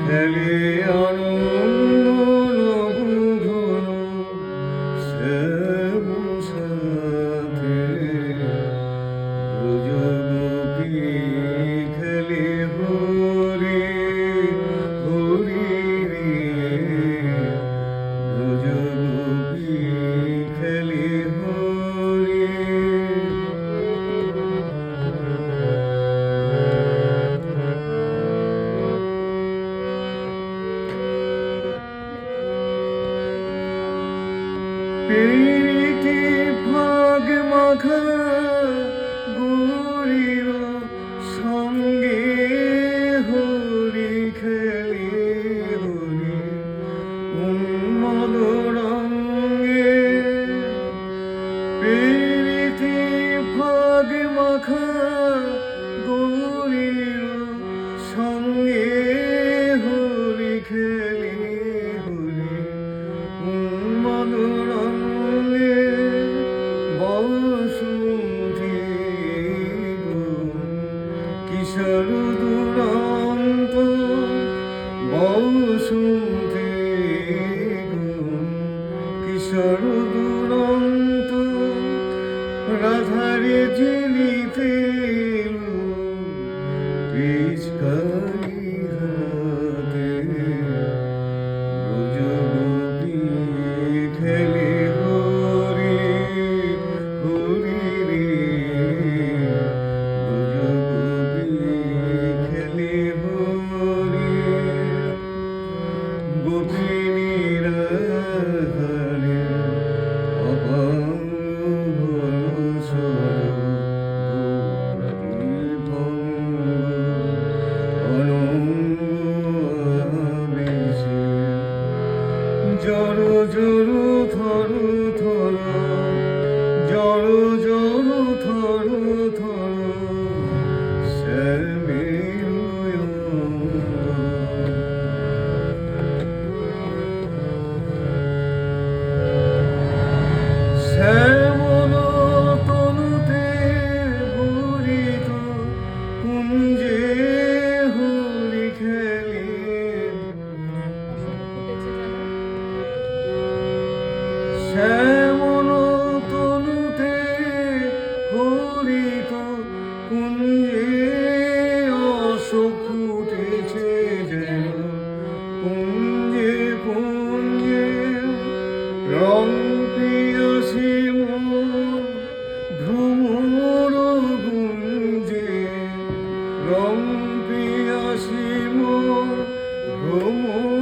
খেলে আনন্দ নবঘন শ্যাম সাথে ব্রজগোপী খেলে হরি হরি রে ব্রজগোপী খেলে হরি প্রীতি ভাগ মাখা গৌরীর সঙ্গে হরি খেলে হরি উন্মদ রঙ্গে প্রীতি ভাগ মাখা গৌরীর সঙ্গে হরি খেলে হরি উন্মদ রঙ্গে বসুধি কিশোর দুরন্ত বসুধি কিশোর দুরন্ত রাধারে ঝিলিতে পিচকারি হাতে ব্রজগোপী খেলে হরি হরি রে ব্রজগোপী খেলে হরি গোপিনীরা হারে অভঙ্গ স্বর অনঙ্গ আবেশে জড় জড় থর থর জড় জড় থর থর শ্যামের শ্যামল তনুতে ভরিত কুঞ্জে হরি খেলে শ্যামল তনুতে হরিত কুঞ্জে অশোক ফুটেছে যেন কুঞ্জে কুঞ্জে রং পিয়াসী ভ্রমর গুঞ্জে রং পিয়াসী ভ্রমর